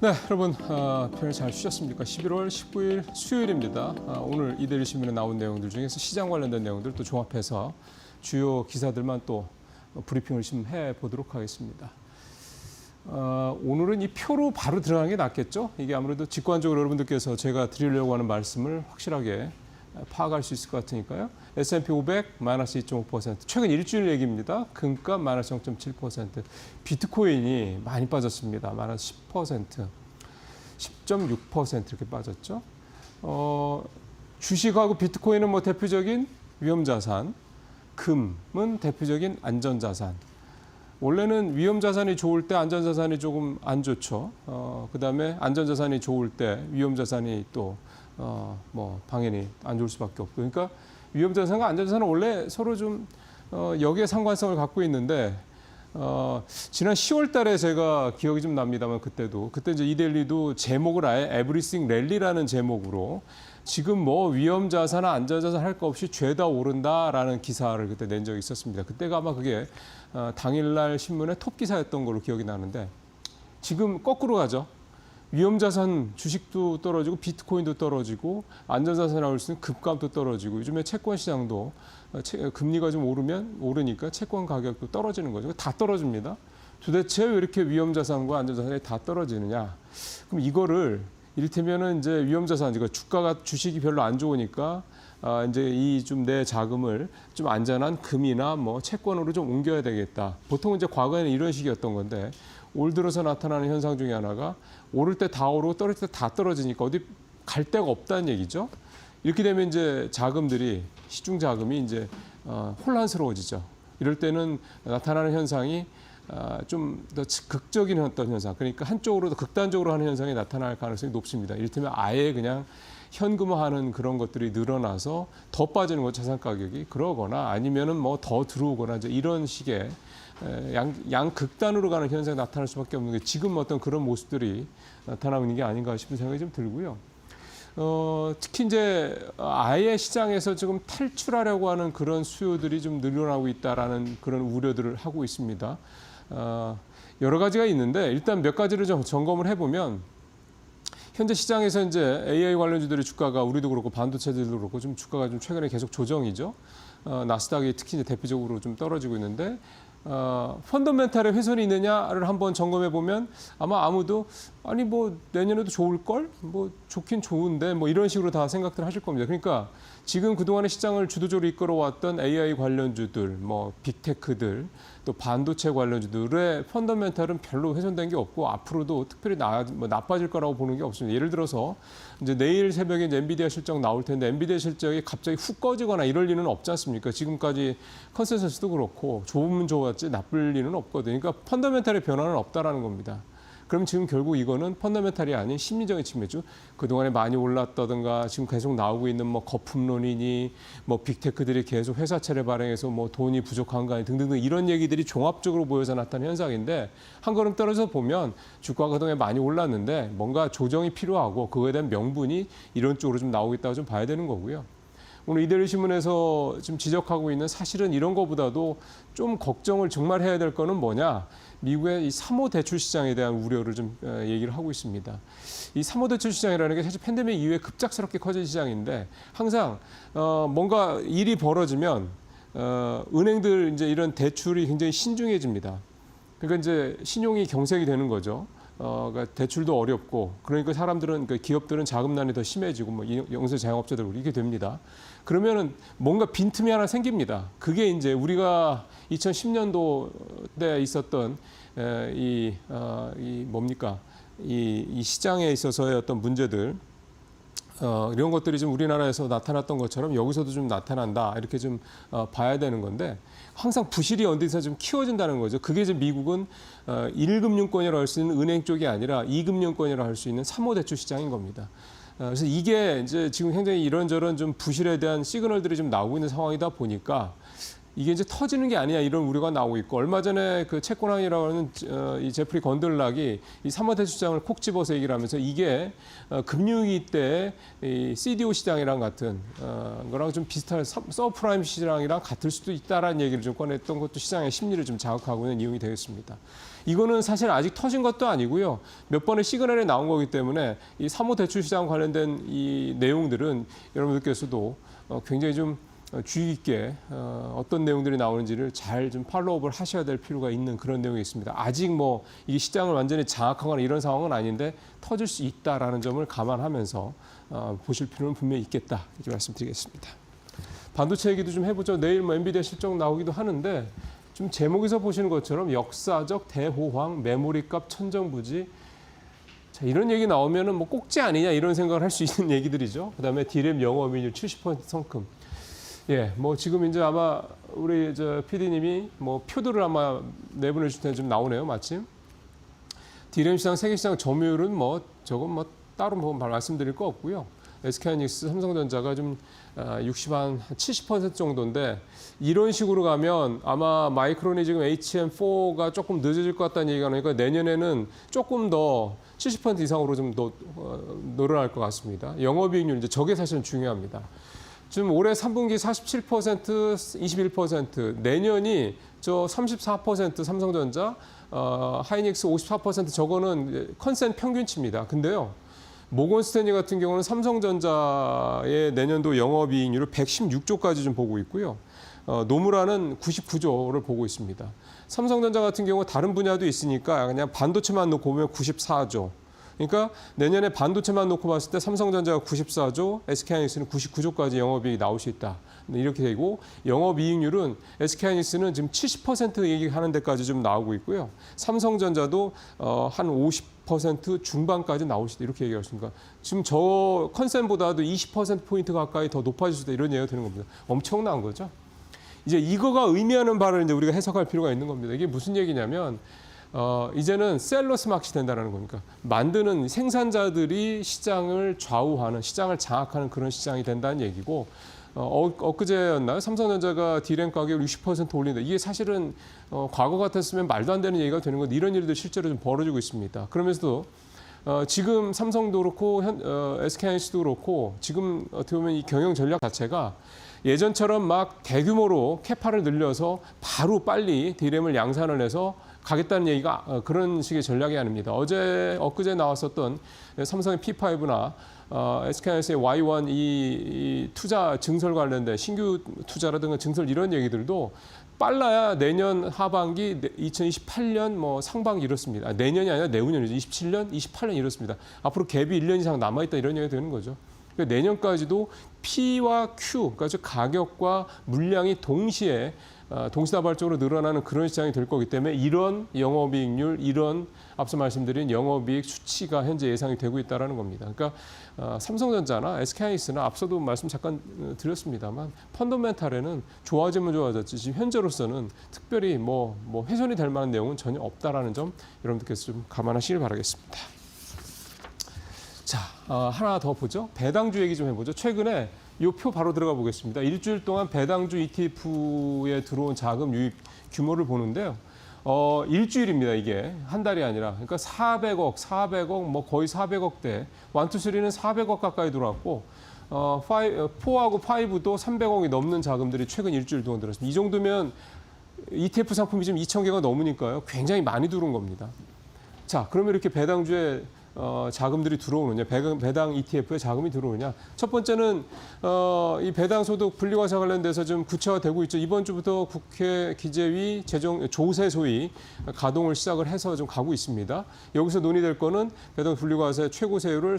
네, 여러분 평일 잘 쉬셨습니까? 11월 19일 수요일입니다. 오늘 이데일리 신문에 나온 내용들 중에서 시장 관련된 내용들 또 종합해서 주요 기사들만 또 브리핑을 좀 해보도록 하겠습니다. 오늘은 이 표로 바로 들어가는 게 낫겠죠? 이게 아무래도 직관적으로 여러분들께서 제가 드리려고 하는 말씀을 확실하게 파악할 수 있을 것 같으니까요. S&P 500 마이너스 2.5%, 최근 일주일 얘기입니다. 금값 마이너스 0.7%, 비트코인이 많이 빠졌습니다. 마이너스 10%, 10.6% 이렇게 빠졌죠. 주식하고 비트코인은 뭐 대표적인 위험자산, 금은 대표적인 안전자산. 원래는 위험자산이 좋을 때 안전자산이 조금 안 좋죠. 그다음에 안전자산이 좋을 때 위험자산이 또 당연히 안 좋을 수밖에 없고. 그러니까 위험자산과 안전자산은 원래 서로 좀 역의 상관성을 갖고 있는데 지난 10월 달에 제가 기억이 좀 납니다만 그때 이제 이데일리도 제목을 아예 Everything Rally라는 제목으로 지금 뭐 위험자산이나 안전자산 할 거 없이 죄다 오른다라는 기사를 그때 낸 적이 있었습니다. 그때가 아마 그게 당일날 신문의 톱 기사였던 걸로 기억이 나는데 지금 거꾸로 가죠. 위험자산 주식도 떨어지고 비트코인도 떨어지고 안전자산 나올 수 있는 급감도 떨어지고 요즘에 채권 시장도 금리가 좀 오르니까 채권 가격도 떨어지는 거죠. 다 떨어집니다. 도대체 왜 이렇게 위험자산과 안전자산이 다 떨어지느냐? 그럼 이거를 이를테면은 이제 위험자산, 그러니까 주식이 별로 안 좋으니까 이제 이 좀 내 자금을 좀 안전한 금이나 뭐 채권으로 좀 옮겨야 되겠다. 보통 이제 과거에는 이런 식이었던 건데 올 들어서 나타나는 현상 중에 하나가 오를 때 다 오르고 떨어질 때 다 떨어지니까 어디 갈 데가 없다는 얘기죠. 이렇게 되면 이제 자금들이 시중 자금이 이제 혼란스러워지죠. 이럴 때는 나타나는 현상이 좀 더 극적인 어떤 현상, 그러니까 한쪽으로 더 극단적으로 하는 현상이 나타날 가능성이 높습니다. 이를테면 아예 그냥 현금화하는 그런 것들이 늘어나서 더 빠지는 거 자산 가격이 그러거나 아니면은 뭐 더 들어오거나 이제 이런 식의 양극단으로 가는 현상이 나타날 수밖에 없는 게 지금 어떤 그런 모습들이 나타나고 있는 게 아닌가 싶은 생각이 좀 들고요. 특히 이제 아예 시장에서 지금 탈출하려고 하는 그런 수요들이 좀 늘어나고 있다라는 그런 우려들을 하고 있습니다. 여러 가지가 있는데 일단 몇 가지를 좀 점검을 해보면 현재 시장에서 이제 AI 관련주들의 주가가 우리도 그렇고 반도체들도 그렇고 좀 주가가 좀 최근에 계속 조정이죠. 나스닥이 특히 이제 대표적으로 좀 떨어지고 있는데 펀더멘탈에 훼손이 있느냐를 한번 점검해 보면 아마 아무도 아니 뭐 내년에도 좋을 걸? 뭐 좋긴 좋은데 뭐 이런 식으로 다 생각들 하실 겁니다. 그러니까 지금 그동안의 시장을 주도적으로 이끌어왔던 AI 관련주들, 뭐 빅테크들, 또 반도체 관련주들의 펀더멘탈은 별로 훼손된 게 없고 앞으로도 특별히 나빠질 거라고 보는 게 없습니다. 예를 들어서 이제 내일 새벽에 이제 엔비디아 실적 나올 텐데 엔비디아 실적이 갑자기 훅 꺼지거나 이럴 리는 없지 않습니까? 지금까지 컨센서스도 그렇고 좋으면 좋았지 나쁠 리는 없거든요. 그러니까 펀더멘탈의 변화는 없다라는 겁니다. 그럼 지금 결국 이거는 펀더멘탈이 아닌 심리적인 측면이죠. 그동안에 많이 올랐다든가 지금 계속 나오고 있는 뭐 거품론이니 뭐 빅테크들이 계속 회사채를 발행해서 뭐 돈이 부족한가 아니 등등등 이런 얘기들이 종합적으로 보여서 나타난 현상인데 한 걸음 떨어져서 보면 주가가 그동안에 많이 올랐는데 뭔가 조정이 필요하고 그거에 대한 명분이 이런 쪽으로 좀 나오고 있다고 좀 봐야 되는 거고요. 오늘 이데일리 신문에서 지금 지적하고 있는 사실은 이런 거보다도 좀 걱정을 정말 해야 될 거는 뭐냐. 미국의 이 3호 대출 시장에 대한 우려를 좀 얘기를 하고 있습니다. 이 3호 대출 시장이라는 게 사실 팬데믹 이후에 급작스럽게 커진 시장인데 항상 뭔가 일이 벌어지면 은행들 이제 이런 대출이 굉장히 신중해집니다. 그러니까 이제 신용이 경색이 되는 거죠. 그러니까 대출도 어렵고 그러니까 사람들은 그러니까 기업들은 자금난이 더 심해지고 뭐 영세 자영업자들 이렇게 됩니다. 그러면은 뭔가 빈틈이 하나 생깁니다. 그게 이제 우리가 2010년도 때 있었던 이 시장에 있어서의 어떤 문제들 이런 것들이 좀 우리나라에서 나타났던 것처럼 여기서도 좀 나타난다 이렇게 좀 봐야 되는 건데 항상 부실이 어디서 좀 키워진다는 거죠. 그게 이제 미국은 1금융권이라고 할 수 있는 은행 쪽이 아니라 2금융권이라고 할 수 있는 3호 대출 시장인 겁니다. 그래서 이게 이제 지금 굉장히 이런저런 좀 부실에 대한 시그널들이 좀 나오고 있는 상황이다 보니까 이게 이제 터지는 게 아니냐 이런 우려가 나오고 있고 얼마 전에 그 채권왕이라고 하는 이 제프리 건들락이 이 3호 대출 시장을 콕 집어서 얘기를 하면서 이게 금융위기 때 이 CDO 시장이랑 같은 거랑 좀 비슷한 서프라임 시장이랑 같을 수도 있다라는 얘기를 좀 꺼냈던 것도 시장의 심리를 좀 자극하고 있는 이유이 되겠습니다. 이거는 사실 아직 터진 것도 아니고요. 몇 번의 시그널이 나온 거기 때문에 이 사모대출 시장 관련된 이 내용들은 여러분들께서도 굉장히 좀 주의 깊게 어떤 내용들이 나오는지를 잘 좀 팔로우업을 하셔야 될 필요가 있는 그런 내용이 있습니다. 아직 뭐 이 시장을 완전히 장악하거나 이런 상황은 아닌데 터질 수 있다라는 점을 감안하면서 보실 필요는 분명히 있겠다 이렇게 말씀드리겠습니다. 반도체 얘기도 좀 해보죠. 내일 뭐 엔비디아 실적 나오기도 하는데 좀 제목에서 보시는 것처럼 역사적 대호황 메모리값 천정부지. 자, 이런 얘기 나오면은 뭐 꼭지 아니냐 이런 생각을 할 수 있는 얘기들이죠. 그다음에 디램 영업이익률 70% 성큼. 예, 뭐 지금 이제 아마 우리 저 PD님이 뭐 표들을 아마 내보내 주실 텐데 좀 나오네요, 마침. 디램 시장, 세계 시장 점유율은 뭐 저건 뭐 따로 뭐 말씀드릴 거 없고요. SK하이닉스, 삼성전자가 좀 70% 정도인데 이런 식으로 가면 아마 마이크론이 지금 HM4가 조금 늦어질 것 같다는 얘기가 나니까 내년에는 조금 더 70% 이상으로 좀 더 늘어날 것 같습니다. 영업이익률 이제 저게 사실은 중요합니다. 지금 올해 3분기 47%, 21%, 내년이 저 34% 삼성전자, 하이닉스 54% 저거는 컨센 평균치입니다. 근데요, 모건 스탠리 같은 경우는 삼성전자의 내년도 영업이익률을 116조까지 좀 보고 있고요. 노무라는 99조를 보고 있습니다. 삼성전자 같은 경우 다른 분야도 있으니까 그냥 반도체만 놓고 보면 94조. 그러니까 내년에 반도체만 놓고 봤을 때 삼성전자가 94조, SK하이닉스는 99조까지 영업이익이 나올 수 있다. 이렇게 되고 영업이익률은 SK하이닉스는 지금 70% 얘기하는 데까지 좀 나오고 있고요. 삼성전자도 한 50% 중반까지 나올 수 있다. 이렇게 얘기하십니까? 지금 저 컨센보다도 20%포인트 가까이 더 높아질 수 있다. 이런 얘기가 되는 겁니다. 엄청난 거죠. 이제 이거가 의미하는 바를 이제 우리가 해석할 필요가 있는 겁니다. 이게 무슨 얘기냐면 이제는 셀러스 마켓이 된다는 거니까 만드는 생산자들이 시장을 좌우하는 시장을 장악하는 그런 시장이 된다는 얘기고 엊그제였나요? 삼성전자가 디램 가격을 60% 올린다. 이게 사실은 과거 같았으면 말도 안 되는 얘기가 되는 건데 이런 일도 실제로 좀 벌어지고 있습니다. 그러면서도 지금 삼성도 그렇고 SK하이닉스도 그렇고 지금 어떻게 보면 이 경영 전략 자체가 예전처럼 막 대규모로 캐파를 늘려서 바로 빨리 디램을 양산을 해서 가겠다는 얘기가 그런 식의 전략이 아닙니다. 엊그제 나왔었던 삼성의 P5나 SK하이닉스의 Y1 이 투자 증설 관련된 신규 투자라든가 증설 이런 얘기들도 빨라야 내년 하반기 2028년 뭐 상반기 이렇습니다. 내년이 아니라 내후년이죠. 27년, 28년 이렇습니다. 앞으로 갭이 1년 이상 남아있다 이런 얘기가 되는 거죠. 그러니까 내년까지도 P와 Q, 그러니까 즉 가격과 물량이 동시에 동시다발적으로 늘어나는 그런 시장이 될 거기 때문에 이런 영업이익률, 이런 앞서 말씀드린 영업이익 수치가 현재 예상이 되고 있다는 겁니다. 그러니까 삼성전자나 SK하이닉스나 앞서도 말씀 잠깐 드렸습니다만 펀더멘탈에는 좋아지면 좋아졌지 지금 현재로서는 특별히 뭐 훼손이 될 만한 내용은 전혀 없다라는 점 여러분들께서 좀 감안하시길 바라겠습니다. 자, 하나 더 보죠. 배당주 얘기 좀 해보죠. 최근에 이 표 바로 들어가 보겠습니다. 일주일 동안 배당주 ETF에 들어온 자금 유입 규모를 보는데요. 일주일입니다, 이게. 한 달이 아니라. 그러니까 400억, 뭐 거의 400억대. 1, 2, 3는 400억 가까이 들어왔고, 4하고 5도 300억이 넘는 자금들이 최근 일주일 동안 들어왔습니다. 이 정도면 ETF 상품이 지금 2,000개가 넘으니까요. 굉장히 많이 들어온 겁니다. 자, 그러면 이렇게 배당주에 자금들이 들어오느냐, 배당 ETF에 자금이 들어오느냐. 첫 번째는 이 배당 소득 분리과세 관련돼서 좀 구체화되고 있죠. 이번 주부터 국회 기재위 조세 소위 가동을 시작을 해서 좀 가고 있습니다. 여기서 논의될 거는 배당 분리과세 최고 세율을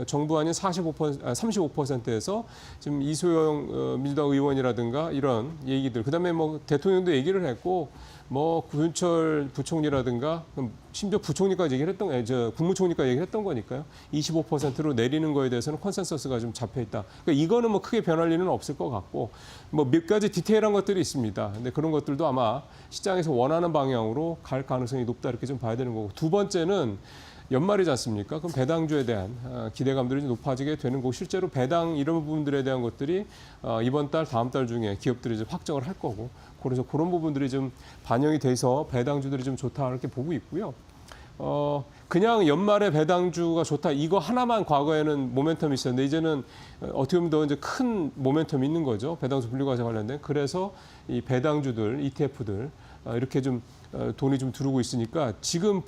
정부 아닌 35%에서 지금 이소영 민주당 의원이라든가 이런 얘기들. 그다음에 뭐 대통령도 얘기를 했고. 뭐 구윤철 부총리라든가 심지어 부총리까지 얘기를 국무총리까지 얘기를 했던 거니까요. 25%로 내리는 거에 대해서는 컨센서스가 좀 잡혀 있다. 그러니까 이거는 뭐 크게 변할 일은 없을 것 같고 뭐 몇 가지 디테일한 것들이 있습니다. 근데 그런 것들도 아마 시장에서 원하는 방향으로 갈 가능성이 높다 이렇게 좀 봐야 되는 거고. 두 번째는 연말이지 않습니까? 그럼 배당주에 대한 기대감들이 높아지게 되는 거고 실제로 배당 이런 부분들에 대한 것들이 이번 달, 다음 달 중에 기업들이 좀 확정을 할 거고 그래서 그런 부분들이 좀 반영이 돼서 배당주들이 좀 좋다 이렇게 보고 있고요. 그냥 연말에 배당주가 좋다 이거 하나만 과거에는 모멘텀이 있었는데 이제는 어떻게 보면 더 이제 큰 모멘텀이 있는 거죠. 배당주 분리과세 관련된. 그래서 이 배당주들, ETF들 이렇게 좀 돈이 좀 들어오고 있으니까 지금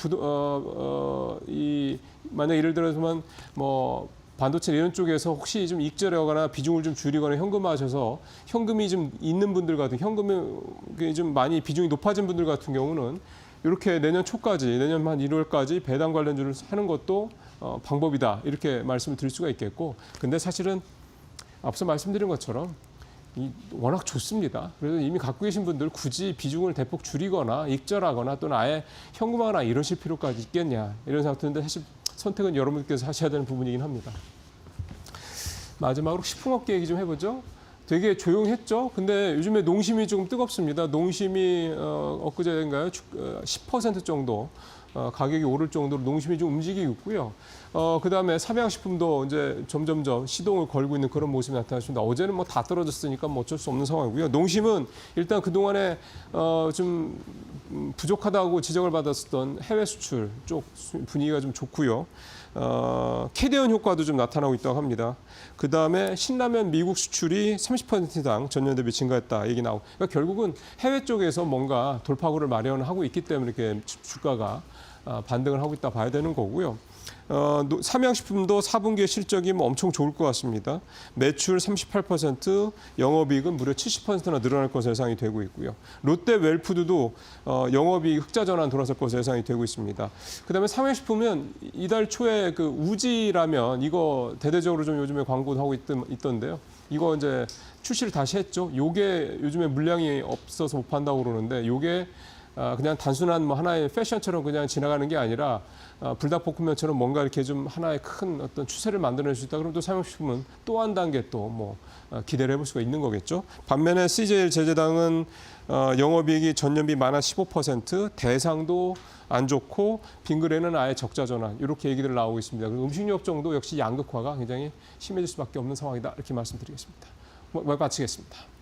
만약 예를 들어서만 뭐 반도체 이런 쪽에서 혹시 좀 익절하거나 비중을 좀 줄이거나 현금화하셔서 현금이 좀 있는 분들 같은 현금이 좀 많이 비중이 높아진 분들 같은 경우는 이렇게 내년 초까지 내년 한 1월까지 배당 관련주를 하는 것도 방법이다 이렇게 말씀을 드릴 수가 있겠고 근데 사실은 앞서 말씀드린 것처럼 워낙 좋습니다. 그래서 이미 갖고 계신 분들 굳이 비중을 대폭 줄이거나 익절하거나 또는 아예 현금화나 이러실 필요까지 있겠냐 이런 생각 드는데 사실 선택은 여러분께서 하셔야 되는 부분이긴 합니다. 마지막으로 식품업계 얘기 좀 해보죠. 되게 조용했죠. 근데 요즘에 농심이 조금 뜨겁습니다. 농심이 엊그제인가요? 10% 정도 가격이 오를 정도로 농심이 좀 움직이고 있고요. 그다음에 삼양식품도 이제 점점점 시동을 걸고 있는 그런 모습이 나타났습니다. 어제는 뭐 다 떨어졌으니까 뭐 어쩔 수 없는 상황이고요. 농심은 일단 그동안에 좀 부족하다고 지적을 받았었던 해외 수출 쪽 분위기가 좀 좋고요. 캐리언 효과도 좀 나타나고 있다고 합니다. 그다음에 신라면 미국 수출이 30%당 전년 대비 증가했다 얘기 나오고 그러니까 결국은 해외 쪽에서 뭔가 돌파구를 마련하고 있기 때문에 이렇게 주가가 반등을 하고 있다 봐야 되는 거고요. 삼양식품도 4분기의 실적이 뭐 엄청 좋을 것 같습니다. 매출 38%, 영업이익은 무려 70%나 늘어날 것으로 예상이 되고 있고요. 롯데 웰푸드도 영업이익 흑자 전환 돌아설 것으로 예상이 되고 있습니다. 그다음에 삼양식품은 이달 초에 그 우지라면 이거 대대적으로 좀 요즘에 광고도 하고 있던데요. 이거 이제 출시를 다시 했죠. 요게 요즘에 물량이 없어서 못 판다고 그러는데 요게 그냥 단순한 뭐 하나의 패션처럼 그냥 지나가는 게 아니라 불닭볶음면처럼 뭔가 이렇게 좀 하나의 큰 어떤 추세를 만들어낼 수 있다. 그럼 또 삼양식품은 또 한 단계 또 뭐 기대를 해볼 수가 있는 거겠죠. 반면에 CJ 제재당은 영업이익이 전년비 마이너스 15%, 대상도 안 좋고 빙그레는 아예 적자 전환 이렇게 얘기들 나오고 있습니다. 그리고 음식료업 정도 역시 양극화가 굉장히 심해질 수밖에 없는 상황이다 이렇게 말씀드리겠습니다. 마치겠습니다.